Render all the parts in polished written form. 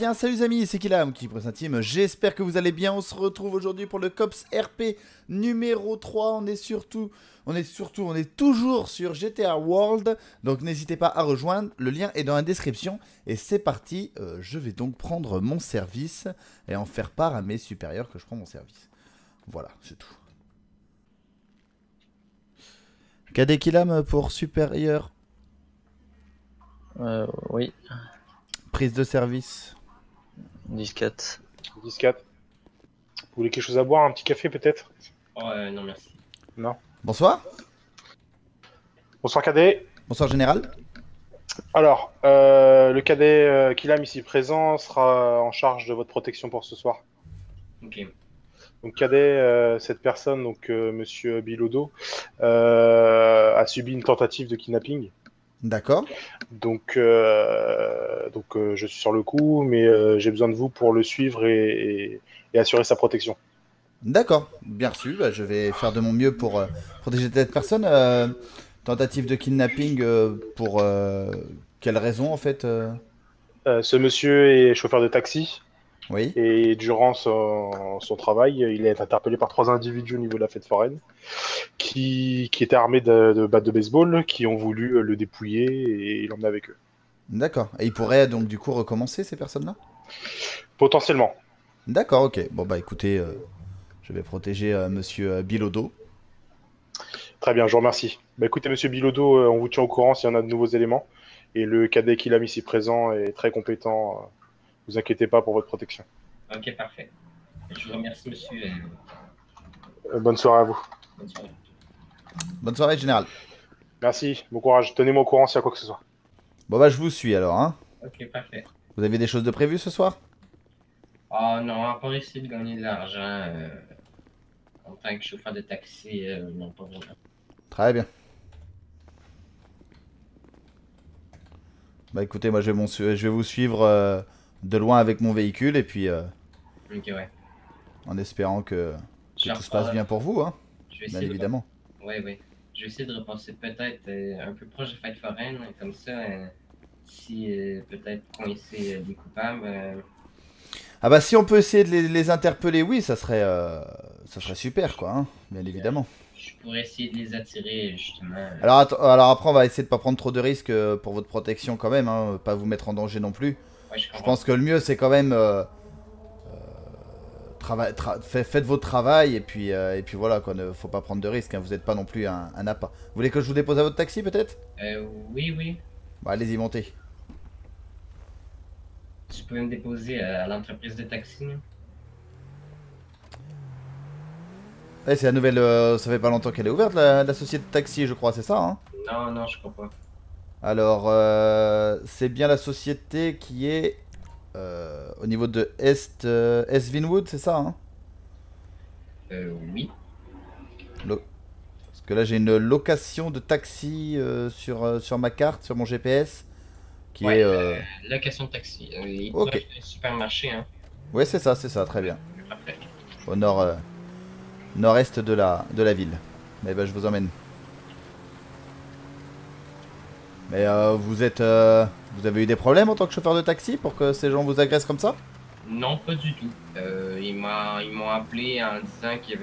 bien, salut les amis, c'est Kilam qui presse un team, j'espère que vous allez bien, on se retrouve aujourd'hui pour le COPS RP numéro 3, on est toujours sur GTA World, donc n'hésitez pas à rejoindre, le lien est dans la description, et c'est parti, je vais donc prendre mon service et en faire part à mes supérieurs que je prends mon service. Voilà, c'est tout. Cadet Kilam pour supérieur. Oui, Prise de service. 10-4. 10-4. Vous voulez quelque chose à boire, un petit café peut-être? Non merci. Non. Bonsoir. Bonsoir cadet. Bonsoir général. Alors, le cadet Kilam ici présent sera en charge de votre protection pour ce soir. Ok. Donc cadet, cette personne, donc monsieur Bilodeau, a subi une tentative de kidnapping. D'accord. Donc, je suis sur le coup, mais j'ai besoin de vous pour le suivre et assurer sa protection. D'accord, bien reçu. Bah, je vais faire de mon mieux pour protéger cette personne. Tentative de kidnapping pour quelle raison en fait Ce monsieur est chauffeur de taxi. Oui. Et durant son travail, il est interpellé par 3 individus au niveau de la fête foraine qui étaient armés de battes de baseball, qui ont voulu le dépouiller et l'emmener avec eux. D'accord. Et il pourrait donc du coup recommencer ces personnes-là? Potentiellement. D'accord, ok. Bon bah écoutez, je vais protéger monsieur Bilodeau. Très bien, je vous remercie. Bah, écoutez, monsieur Bilodeau, on vous tient au courant s'il y en a de nouveaux éléments. Et le cadet qu'il a mis ici présent est très compétent. Vous inquiétez pas pour votre protection. Ok, parfait. Je vous remercie, monsieur. Bonne soirée à vous. Bonne soirée. Bonne soirée général. Merci, bon courage. Tenez-moi au courant s'il y a quoi que ce soit. Bon bah je vous suis alors, hein. Ok, parfait. Vous avez des choses de prévues ce soir? Oh non, à part essayer de gagner de l'argent en tant que chauffeur de taxi, non, pas vraiment. Très bien. Bah écoutez, moi je vais vous suivre de loin avec mon véhicule et puis Ok, ouais. en espérant que Je tout se passe bien pour vous, hein. Je vais Bien essayer évidemment. Ouais, ouais. Je vais essayer de repasser peut-être un peu proche de fête foraine, comme ça, si peut-être coincer des coupables. Ah bah si on peut essayer de les interpeller, oui, ça serait super quoi, hein, bien évidemment. Je pourrais essayer de les attirer, justement. Alors après on va essayer de pas prendre trop de risques pour votre protection quand même, hein, pas vous mettre en danger non plus. Ouais, je Je comprends. pense que le mieux c'est quand même faites votre travail et puis voilà quoi, ne faut pas prendre de risques, hein, vous n'êtes pas non plus un appât. Vous voulez que je vous dépose à votre taxi peut-être? Oui, oui. Bah allez-y montez. Tu peux me déposer à l'entreprise de taxi, là? Ouais, c'est la nouvelle, ça fait pas longtemps qu'elle est ouverte la société de taxi je crois, c'est ça hein? Non, non, je crois pas. Alors, c'est bien la société qui est au niveau de Est Vinwood, c'est ça hein? Oui. Parce que là, j'ai une location de taxi sur ma carte, sur mon GPS, qui Ouais, est... location de taxi. Il est Ok. proche du supermarché, hein. Ouais, c'est ça, très bien. Parfait. Au nord-est de la ville. Mais ben, je vous emmène. Mais vous avez eu des problèmes en tant que chauffeur de taxi pour que ces gens vous agressent comme ça? Non, pas du tout. Ils m'ont appelé en disant qu'ils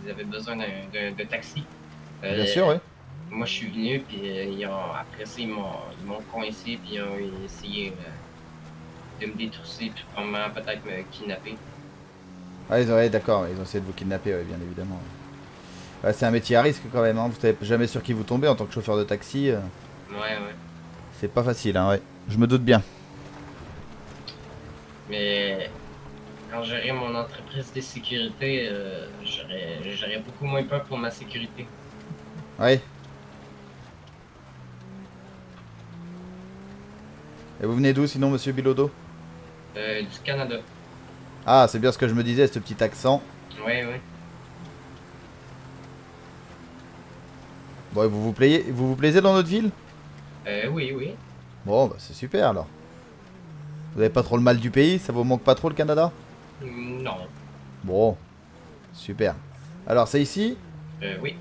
avaient besoin d'un taxi. Bien sûr, oui. Moi, je suis venu, puis après ça, ils m'ont coincé, puis ils ont essayé de me détrousser, puis probablement peut-être me kidnapper. Ah, ouais, d'accord, ils ont essayé de vous kidnapper, ouais, bien évidemment. Ouais, c'est un métier à risque quand même, hein. Vous savez jamais sur qui vous tombez en tant que chauffeur de taxi. Ouais, ouais. C'est pas facile, hein, ouais. Je me doute bien. Mais quand j'aurai mon entreprise de sécurité, j'aurai beaucoup moins peur pour ma sécurité. Ouais. Et vous venez d'où sinon, monsieur Bilodeau? Du Canada. Ah, c'est bien ce que je me disais, ce petit accent. Ouais, ouais. Bon, et vous vous plaisez dans notre ville? Oui, oui. Bon, bah c'est super alors. Vous avez pas trop le mal du pays? Ça vous manque pas trop le Canada? Non. Bon, super. Alors, c'est ici? Oui.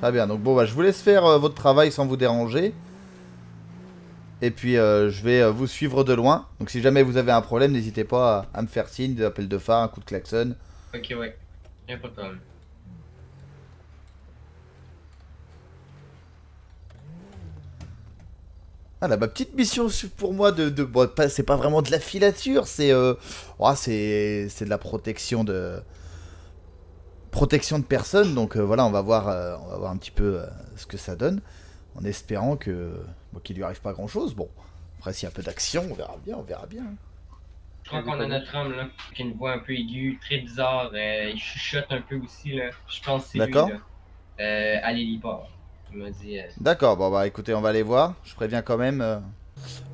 Très bien, donc bon, bah je vous laisse faire votre travail sans vous déranger. Et puis je vais vous suivre de loin. Donc si jamais vous avez un problème, n'hésitez pas à me faire signe, des appels de phare, un coup de klaxon. Ok, ouais. Y'a pas de problème. Ah là, ma petite mission pour moi bon, c'est pas vraiment de la filature, c'est c'est de la protection de personnes. Donc voilà, on va voir un petit peu ce que ça donne, en espérant que bon, qu'il lui arrive pas grand chose. Bon, après s'il y a un peu d'action, on verra bien, Je crois qu'on a notre homme là, qui a une voix un peu aiguë, très bizarre. Il chuchote un peu aussi là. Je pense que c'est lui D'accord. là. À l'héliport. Il m'a dit. D'accord, bon bah écoutez, on va aller voir. Je préviens quand même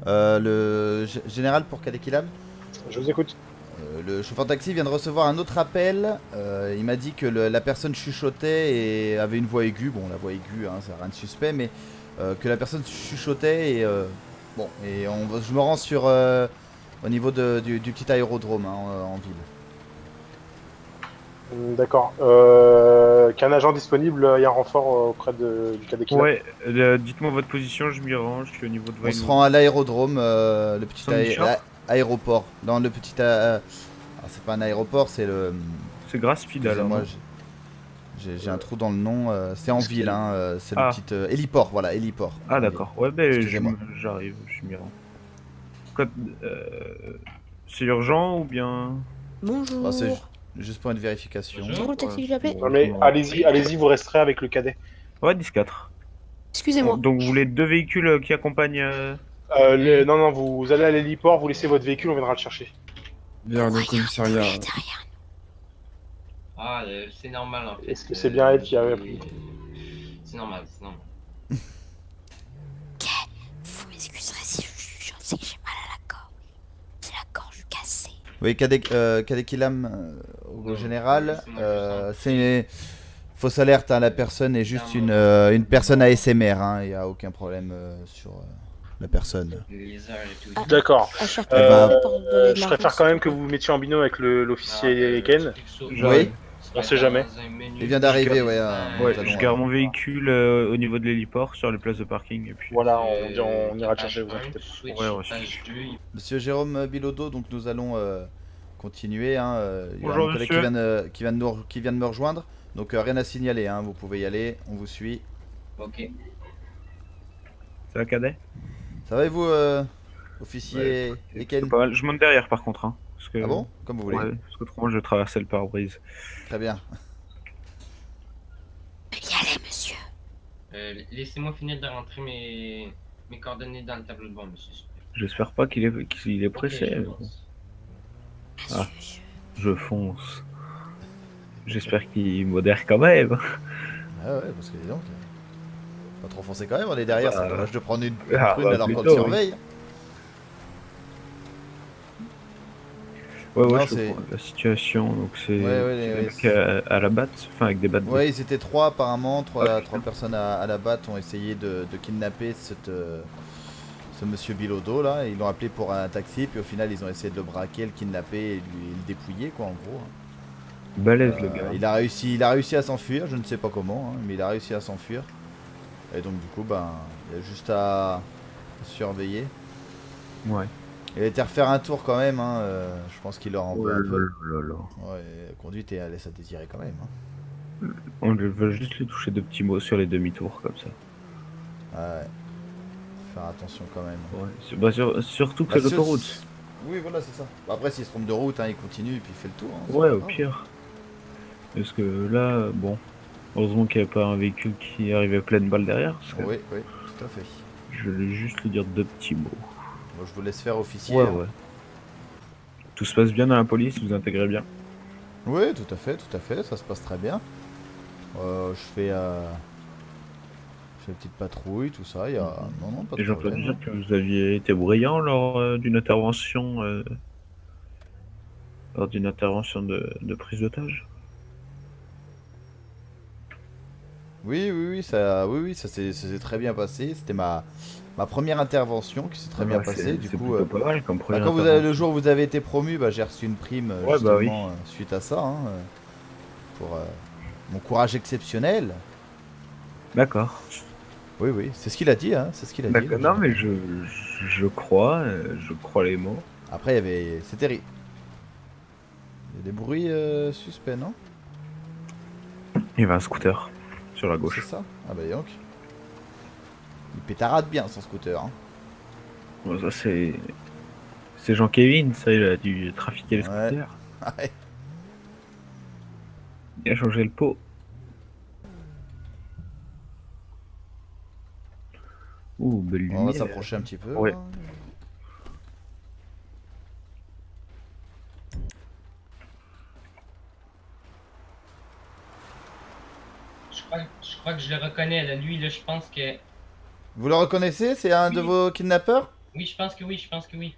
le général pour Kadekilam. Je vous écoute. Le chauffeur de taxi vient de recevoir un autre appel. Il m'a dit que la personne chuchotait et avait une voix aiguë. Bon, la voix aiguë, hein, ça n'a rien de suspect, mais que la personne chuchotait et bon, et je me rends sur au niveau du petit aérodrome hein, en ville. D'accord. Qu'un agent disponible, il y a un renfort auprès du cas d'équipe. Ouais, dites-moi votre position, je m'y rends, je suis au niveau de On se rend à l'aérodrome, le petit Saint-Michel aéroport. Dans le petit. Alors, c'est pas un aéroport, c'est le. C'est Graspid alors. Moi, j'ai un trou dans le nom. C'est en ville, hein. C'est le Ah. petit héliport, voilà, héliport. Ah d'accord, ouais, ben Excusez-moi. j'arrive, je m'y rends. C'est urgent ou bien... Bonjour. Ah, c'est juste pour une vérification. Bonjour, le taxi que j'ai appelé. Non mais allez-y, vous resterez avec le cadet. Ouais, 10-4. Excusez-moi. Donc vous voulez 2 véhicules qui accompagnent... Non, vous allez à l'héliport, vous laissez votre véhicule, on viendra le chercher. Vers le commissariat. Ah, c'est normal en fait. Est-ce que c'est bien elle qui avait appris? C'est normal, c'est normal. Vous m'excuserez si je sais que j'ai mal à la gorge. J'ai la gorge cassée. Oui, Kadekilam au général. C'est fausse alerte, hein, la personne est juste une personne ASMR. Hein, il n'y a aucun problème sur la personne. Les heures et tout. Ah. D'accord. À chaque Je préfère quand même que vous vous mettiez en binôme avec l'officier Ken. Oui. On sait jamais. Il vient d'arriver, ouais. Ouais, nous allons, je garde mon véhicule au niveau de l'héliport sur les places de parking et puis... Voilà, on ira le chercher, vous inquiétez pas. Ouais, ouais. Monsieur Jérôme Bilodeau, donc nous allons continuer. Hein, il y a Bonjour, un collègue qui vient de me rejoindre. Donc rien à signaler, hein, vous pouvez y aller, on vous suit. Ok. C'est un cadet? Ça va et vous, officier Eken? C'est pas mal. Je monte derrière par contre. Hein, parce que... Ah bon? Comme vous voulez. Ouais, parce qu'autrement je vais traverser le pare-brise. Très bien. Y aller, monsieur. Laissez-moi finir de rentrer mes coordonnées dans le tableau de bord, monsieur. J'espère pas qu'il est pressé. Ok, mais bon. Ah, je fonce. J'espère qu'il modère quand même. Ah ouais, parce que dis donc, pas trop foncé quand même, on est derrière, Bah, c'est dommage de prendre une ah, prune bah, alors qu'on te plutôt, surveille. Ouais, Non, je c'est- comprends la situation. Donc c'est Ouais, à la batte, enfin avec des battes. Ouais, ils étaient trois apparemment, trois personnes à la batte ont essayé de kidnapper ce monsieur Bilodeau là, ils l'ont appelé pour un taxi, puis au final ils ont essayé de le braquer, le kidnapper et le dépouiller quoi en gros. Balèze le gars. Il a réussi à s'enfuir, je ne sais pas comment, hein, mais il a réussi à s'enfuir. Et donc du coup ben il y a juste à surveiller. Ouais. Il a été refaire un tour quand même, hein, je pense qu'il leur en veut un peu. là. Ouais, la conduite laisse à désirer quand même. Hein. On veut juste lui toucher 2 petits mots sur les demi-tours comme ça. Ouais. Faire attention quand même. Ouais. Surtout que Bah, c'est l'autoroute. Oui, voilà, c'est ça. Bah, après, s'il se trompe de route, hein, il continue et puis il fait le tour. Hein, Ouais, c'est au pas grave. pire. Parce que là, bon, heureusement qu'il n'y avait pas un véhicule qui arrivait pleine balle derrière. Parce que Oui, oui, tout à fait. je vais juste lui dire 2 petits mots. Moi, je vous laisse faire officier. Ouais, hein. ouais. Tout se passe bien dans la police, vous intégrez bien. Oui, tout à fait, ça se passe très bien. Je fais une petite patrouille, tout ça, il y a... Non, pas Et de j'entends problème. dire que vous aviez été brillant lors d'une intervention de prise d'otage. Oui, ça s'est très bien passé. C'était ma première intervention qui s'est très bien passée. Du coup, plutôt pas mal comme bah, première quand le jour où vous avez été promu, bah, j'ai reçu une prime Ouais, justement bah oui. Suite à ça, hein, pour mon courage exceptionnel. D'accord. Oui, oui, c'est ce qu'il a dit, hein, c'est ce qu'il a dit. D'accord, non mais je crois les mots. Après, il y avait... C'était... Il y a des bruits suspects, non? Il y avait un scooter sur la C'est gauche. ça? Ah bah donc. Il pétarade bien son scooter. Hein. Bon, ça c'est Jean-Kévin, ça il a dû trafiquer les Ouais. scooters. Ouais. Il a changé le pot. Ouh, belle lumière. On va s'approcher un petit peu. Ouais. Hein. Je crois que je le reconnais, là. Lui, là, je pense que... Vous le reconnaissez? C'est un de Oui. vos kidnappeurs? Oui, je pense que oui, je pense que oui.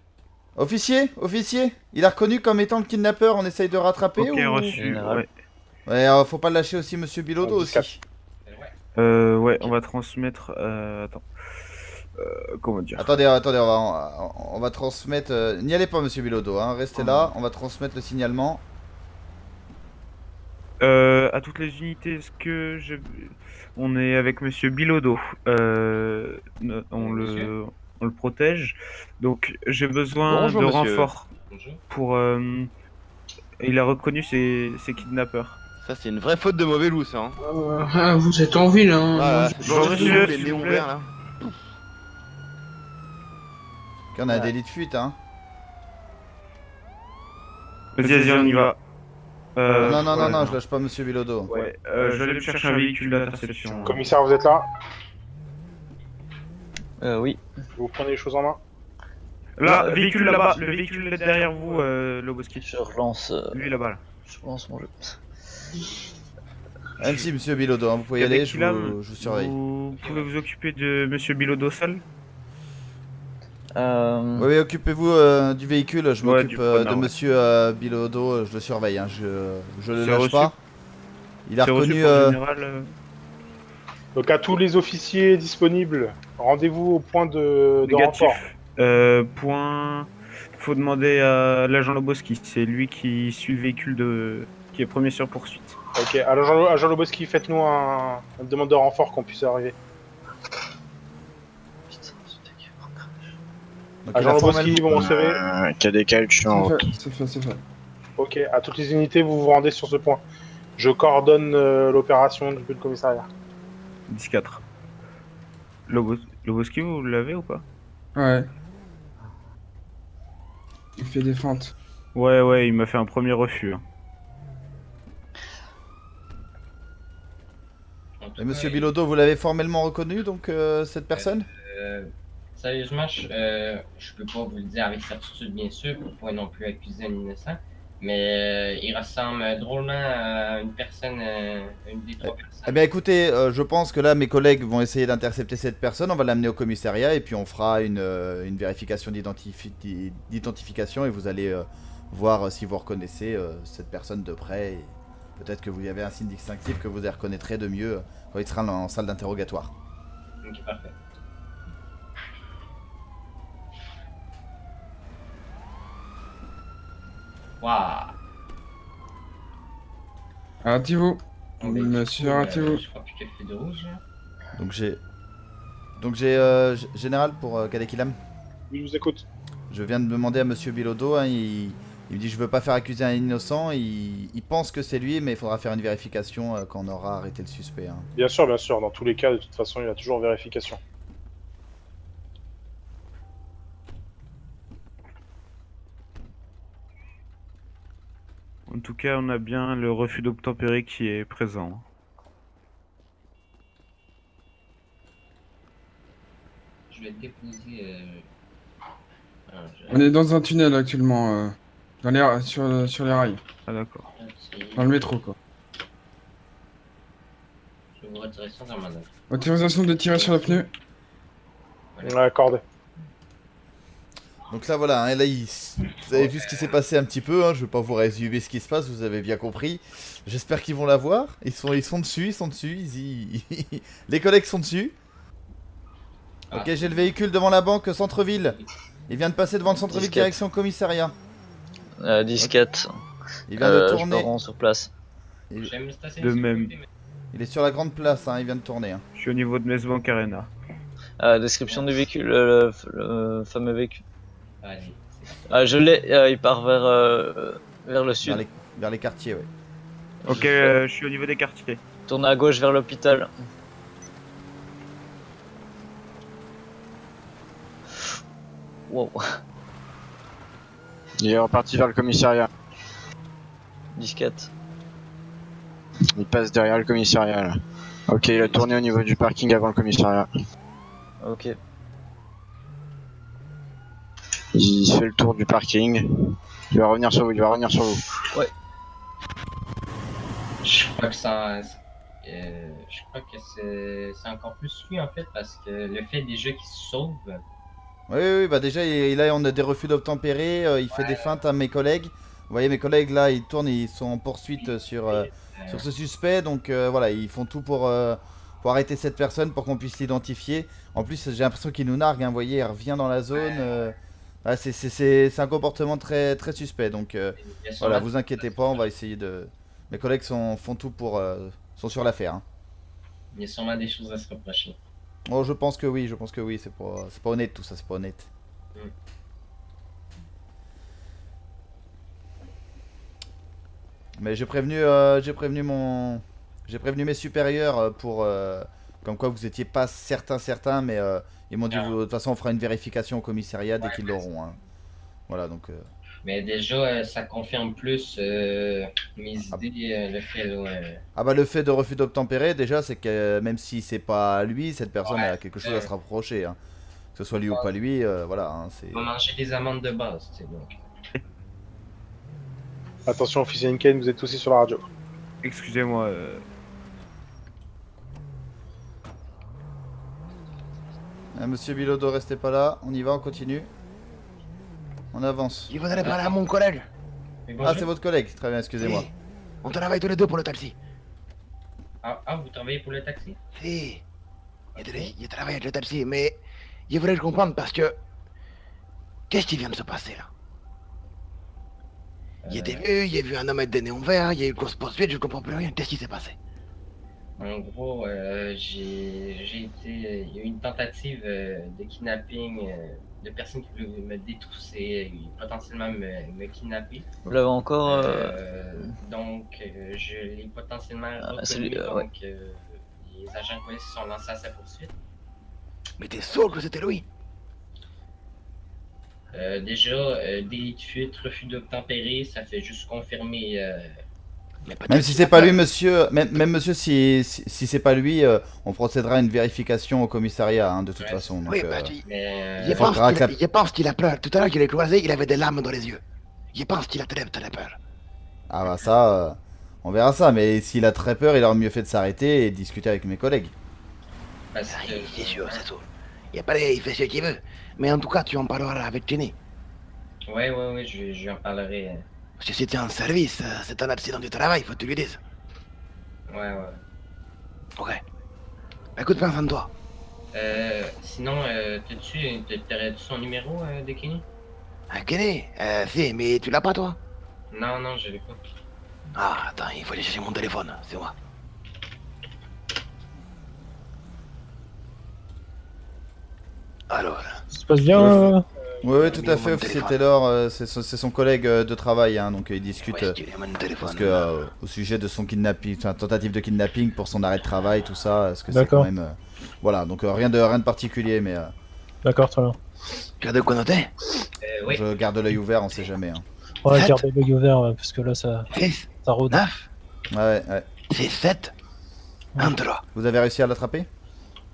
Officier? Officier? Il a reconnu comme étant le kidnappeur, on essaye de rattraper Ok, ou... reçu. Général. Ouais. Ouais, faut pas lâcher aussi Monsieur Bilodeau On dit aussi. Ouais. Ouais, on va transmettre. Attends. Comment dire? Attendez, on va transmettre... N'y allez pas Monsieur Bilodeau, hein, restez là, on va transmettre le signalement. À toutes les unités, est-ce que on est avec Monsieur Bilodeau. On le protège. Donc j'ai besoin Bonjour, de monsieur. renforts Bonjour. pour. Il a reconnu ses kidnappeurs. Ça, c'est une vraie faute de mauvais loup, ça. Hein. Ah, vous êtes en ville, hein. Voilà, Bon, monsieur, les s'il néons vous plaît. verts, là. On a un délit de fuite, hein. Vas-y, on y va. Non, je lâche pas Monsieur Bilodeau. Ouais, je vais aller me chercher un véhicule d'interception. Commissaire, vous êtes là? Oui. Vous prenez les choses en main? Là, véhicule là-bas, le véhicule derrière vous, Loboski. Je relance, Lui là-bas là. je relance mon jeu. Merci Monsieur Bilodeau, hein, vous pouvez y aller, je vous surveille. Vous pouvez vous occuper de Monsieur Bilodeau seul? Oui, occupez-vous du véhicule, je Ouais, m'occupe du preneur, de ouais. Monsieur Bilodeau, je le surveille, hein, je le C'est lâche reçu. pas. Il a C'est reçu reconnu... pour le général, Donc à tous les officiers disponibles, rendez-vous au point de renfort. négatif. Point. Faut demander à l'agent Loboski, c'est lui qui suit le véhicule qui est premier sur poursuite. Ok, agent Loboski, faites-nous une demande de renfort qu'on puisse arriver. Putain, Donc, il a Agent Loboski, formellement- vous recevez? KDK, je suis en route. C'est fait. Ok, à toutes les unités, vous vous rendez sur ce point. Je coordonne l'opération depuis le commissariat. 10-4. Loboski, vous l'avez ou pas? Ouais. Il fait des fentes. Ouais, il m'a fait un premier refus. Hein. En tout Et Monsieur cas, Bilodeau, vous l'avez formellement reconnu, donc, cette personne? Sérieusement, je peux pas vous le dire avec certitude, bien sûr, pour pas non plus accuser un innocent, mais il ressemble drôlement à une personne, une des trois personnes. Eh bien écoutez, je pense que là mes collègues vont essayer d'intercepter cette personne, on va l'amener au commissariat et puis on fera une vérification d'identification et vous allez voir si vous reconnaissez cette personne de près. Et peut-être que vous y avez un signe distinctif que vous reconnaîtrez de mieux quand il sera en salle d'interrogatoire. Ok, parfait. Waouh! Arrêtez-vous. Bon, ben, Monsieur, du coup, arrêtez-vous. je crois plus qu'il y a le feu de rouge. Là. Donc j'ai général pour Kadekilam. Oui, je vous écoute. Je viens de demander à Monsieur Bilodeau, hein, il me dit je veux pas faire accuser un innocent, il pense que c'est lui mais il faudra faire une vérification quand on aura arrêté le suspect. Hein. Bien sûr, dans tous les cas, de toute façon, il y a toujours vérification. En tout cas, on a bien le refus d'obtempérer qui est présent. Je vais déposer. On est dans un tunnel actuellement. Sur les rails. Ah d'accord. Dans le métro, quoi. Je vais vous retirer ça dans ma note. Autorisation de tirer sur le pneu. Ouais, accordé. Donc là voilà, hein, là vous avez vu ce qui s'est passé un petit peu, hein, je vais pas vous résumer ce qui se passe, vous avez bien compris. J'espère qu'ils vont l'avoir, ils sont dessus, les collègues sont dessus. Ok, j'ai le véhicule devant la banque centre-ville. Il vient de passer devant le centre-ville 10-4. direction commissariat. 10-4. Il vient de Je me tourner. rends sur place. Il- J'aime le stationner De sur le même. côté, mais- Il est sur la grande place, hein, il vient de tourner. Hein. Je suis au niveau de Mesbank Arena. Description du véhicule, le fameux véhicule. Allez. Je l'ai, il part vers le sud. Vers les quartiers, ouais. Ok, je suis au niveau des quartiers. Tourne à gauche vers l'hôpital. Wow. Il est reparti vers le commissariat. Disquette. Il passe derrière le commissariat là. Ok, il a tourné au niveau du parking avant le commissariat. Ok. Il fait le tour du parking. Il va revenir sur vous, Ouais. Je crois que je crois que c'est encore plus lui en fait parce que le fait déjà qu'il se sauve. Oui, bah déjà, on a des refus d'obtempérer, il fait des feintes à mes collègues. Vous voyez, mes collègues là, ils tournent, ils sont en poursuite sur ce suspect, donc voilà, ils font tout pour arrêter cette personne, pour qu'on puisse l'identifier. En plus, j'ai l'impression qu'il nous nargue, hein, vous voyez, il revient dans la zone. C'est un comportement très, très suspect, donc voilà, vous inquiétez pas, on va essayer de... Mes collègues font tout pour... sont sur l'affaire. Hein. Il y a sûrement des choses à se reprocher. Oh, je pense que oui, c'est pas honnête tout ça, c'est pas honnête. Mais j'ai prévenu mes supérieurs pour comme quoi vous étiez pas certains, mais ils m'ont dit de toute façon on fera une vérification au commissariat dès qu'ils l'auront. Hein. Voilà donc. Mais déjà ça confirme plus mes idées, le fait Ah bah le fait de refus d'obtempérer déjà c'est que même si c'est pas lui, cette personne a quelque chose à se rapprocher. Hein. Que ce soit lui ou pas lui, voilà. Hein, on va manger des amendes de base, tu sais donc. Attention, officier Inken, vous êtes aussi sur la radio. Excusez-moi. Monsieur Bilodeau, restez pas là. On y va, on continue. On avance. Il faudrait parler à mon collègue. Ah, c'est votre collègue. Très bien, excusez-moi. Si. On travaille tous les deux pour le taxi. Vous travaillez pour le taxi? Si. Je travaille avec le taxi, mais je voudrais comprendre parce que... Qu'est-ce qui vient de se passer là? J'ai vu un homme avec des néons verts, il y a eu une course poursuite, je comprends plus rien. Qu'est-ce qui s'est passé? En gros, il y a eu une tentative de kidnapping de personnes qui voulaient me détrousser, potentiellement me kidnapper. Vous l'avez encore Donc, je l'ai potentiellement reconnu, donc les agents de police se sont lancés à sa poursuite. Mais t'es sûr que c'était lui? Déjà, délit de fuite, refus d'obtempérer, ça fait juste confirmer... Même si c'est pas lui, monsieur, même monsieur, si c'est pas lui, on procédera à une vérification au commissariat, hein, de toute façon. Donc, oui, je pense qu'il a peur. Tout à l'heure, je l'ai croisé, il avait des larmes dans les yeux. Je pense qu'il a très peur. Ah bah ça, on verra ça, mais s'il a très peur, il aurait mieux fait de s'arrêter et de discuter avec mes collègues. C'est sûr, c'est sûr. Il fait ce qu'il veut. Mais en tout cas, tu en parleras avec Jenny. Ouais, je en parlerai. Parce que c'était un service, c'est un accident du travail, faut que tu lui dises. Ouais. Ok. Écoute, pense en toi. Sinon, t'aurais-tu son numéro de Kenny? Ah, Kenny? Si, mais tu l'as pas, toi? Non, je l'ai pas. Ah, attends, il faut aller chercher mon téléphone, c'est moi. Alors... Ça se passe bien Oui, tout à fait, officier Taylor, c'est son collègue de travail, hein, donc il discute parce que, au sujet de son kidnapping, enfin, tentative de kidnapping pour son arrêt de travail, tout ça, est-ce que c'est quand même... voilà, donc rien de particulier, mais... D'accord, très bien. Tu as de quoi noter? Oui. Je garde l'œil ouvert, on sait jamais. Hein. Ouais, garde l'œil ouvert, parce que là, ça rôde. 9 Ouais. 6, 7, 1, 3. Vous avez réussi à l'attraper?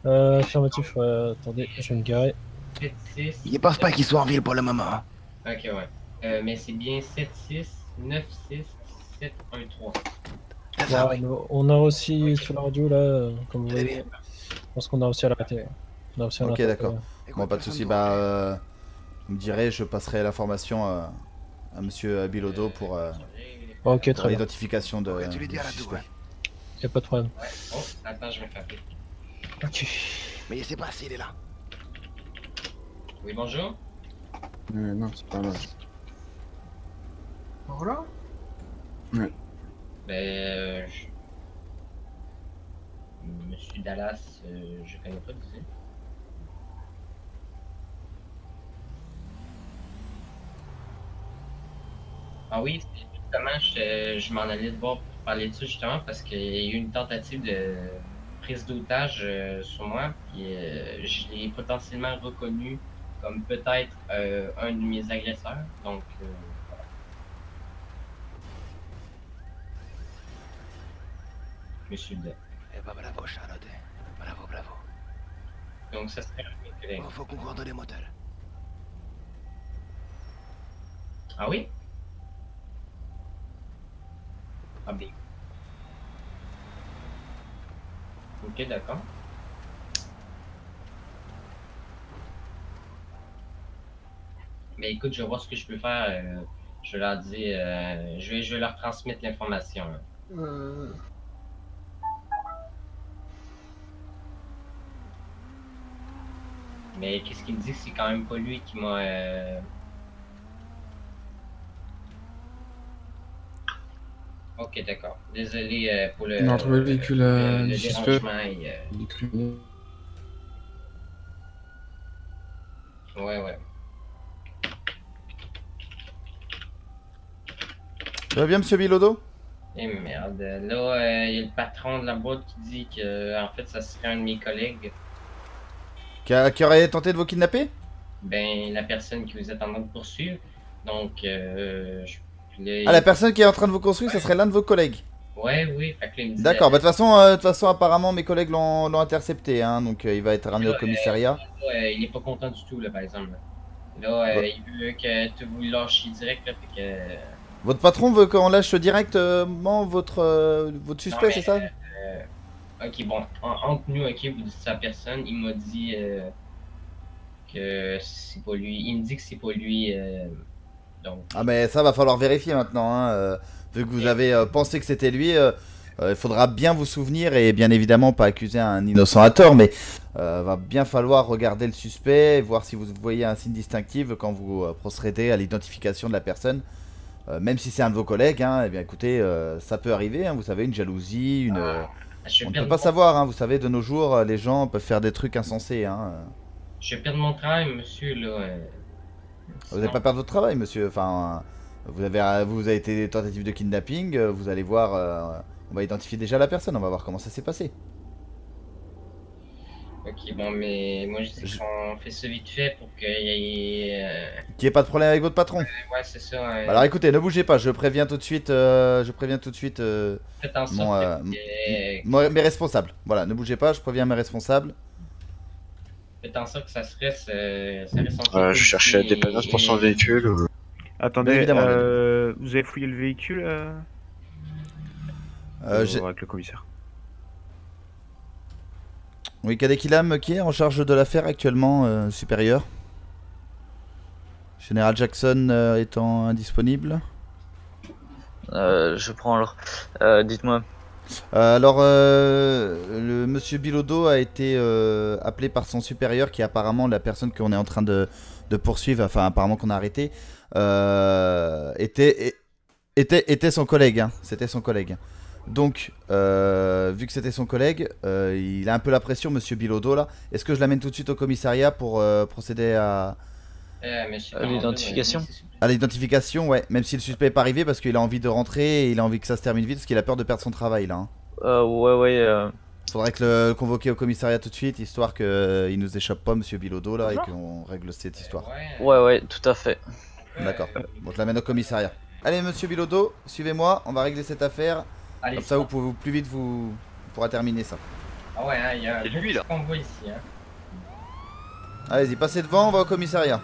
Affirmatif, ouais, attendez, je vais me garer. 7, 6... Il pense pas qu'il soit en ville pour le moment. Hein. Ok, ouais. Mais c'est bien 7, 6, 9, 6, 7, 1, 3. Ça, ouais. On a aussi sur la radio, là, comme vous voyez, je pense qu'on a aussi à l'arrêter. Ok, d'accord. Bon, pas de soucis, bah... vous me direz, je passerai l'information à monsieur Bilodeau pour l'identification de... Y'a pas de problème. Ouais. Oh, attends, je vais faire appeler. Ok. Mais je sais pas s'il est là. Oui, bonjour. Non, c'est pas là. Voilà. Ouais. Ben, Monsieur Dallas, je connais pas du tout. Ah oui, justement, je m'en allais de voir pour parler de ça justement parce qu'il y a eu une tentative de prise d'otage sur moi, puis je l'ai potentiellement reconnu comme peut-être un de mes agresseurs. Donc, voilà. Monsieur le. Eh ben bravo, Charlotte. Bravo, bravo. Donc, ça serait un de mes collègues. Bon, faut qu'on court dans les motels. Ah oui? Ah bien. Ok, d'accord. Mais écoute, je vais voir ce que je peux faire. Je vais leur dire, je vais leur transmettre l'information. Mais qu'est-ce qu'il me dit que c'est quand même pas lui qui m'a... Ok, d'accord. Désolé pour le... On a retrouvé le véhicule du suspect. dérangement et, Ouais. Ça va bien, monsieur Bilodeau? Eh merde, là, il y a le patron de la boîte qui dit que, en fait, ça serait un de mes collègues. Qui aurait tenté de vous kidnapper? Ben, la personne qui vous êtes en train de poursuivre. Donc, Ah, la personne qui est en train de vous poursuivre, ça serait l'un de vos collègues? Ouais, oui, fait que là, il me dit... D'accord, bah de toute façon, apparemment, mes collègues l'ont intercepté, hein, donc il va être ramené au commissariat. Il est pas content du tout, là, par exemple. Là, il veut que vous le lâchiez direct, là, fait que... Votre patron veut qu'on lâche directement votre suspect, c'est ça? Ok, bon, entre nous, ok, vous dites sa personne, il m'a dit que c'est pas lui. Il me dit que c'est pas lui, donc... Ah mais ça va falloir vérifier maintenant, hein, vu que vous avez pensé que c'était lui, il faudra bien vous souvenir et bien évidemment pas accuser un innocent à tort, mais va bien falloir regarder le suspect et voir si vous voyez un signe distinctif quand vous procédez à l'identification de la personne. Même si c'est un de vos collègues, hein, eh bien écoutez, ça peut arriver, hein, vous savez, une jalousie, on ne peut pas savoir, hein, vous savez, de nos jours, les gens peuvent faire des trucs insensés. Hein. Je vais perdre mon travail, monsieur, là. Vous n'allez pas perdre votre travail, monsieur, enfin, vous avez été des tentatives de kidnapping, vous allez voir, on va identifier déjà la personne, on va voir comment ça s'est passé. Ok, bon, mais moi je sais qu'on fait ça vite fait pour qu'il y ait... Qu'il n'y ait pas de problème avec votre patron. Ouais, c'est ça. Alors écoutez, ne bougez pas, je préviens tout de suite, Faites en sorte mes responsables. Voilà, ne bougez pas, je préviens mes responsables. Faites en sorte que ça reste entre je cherchais la dépannage pour son véhicule. Attendez, vous avez fouillé le véhicule avec le commissaire. Oui, Kadekilam qui est en charge de l'affaire actuellement, supérieur. Général Jackson étant indisponible. Je prends alors. Dites-moi. Alors, le monsieur Bilodeau a été appelé par son supérieur, qui est apparemment la personne qu'on est en train de poursuivre, enfin apparemment qu'on a arrêté, était son collègue, hein, c'était son collègue. Donc, vu que c'était son collègue, il a un peu la pression, monsieur Bilodeau, là. Est-ce que je l'amène tout de suite au commissariat pour procéder à l'identification? À l'identification, ouais. Même si le suspect n'est pas arrivé, parce qu'il a envie de rentrer et il a envie que ça se termine vite, parce qu'il a peur de perdre son travail, là. Hein. Ouais. Faudrait que le convoquer au commissariat tout de suite, histoire qu'il nous échappe pas, monsieur Bilodeau, là, et qu'on règle cette histoire. Ouais, tout à fait. D'accord. Bon, je l'amène au commissariat. Allez, monsieur Bilodeau, suivez-moi, on va régler cette affaire. Allez, comme ça, vous pouvez plus vite vous pourra terminer ça. Ah ouais, il y a un convoi ici. Hein. Allez-y, passez devant, on va au commissariat.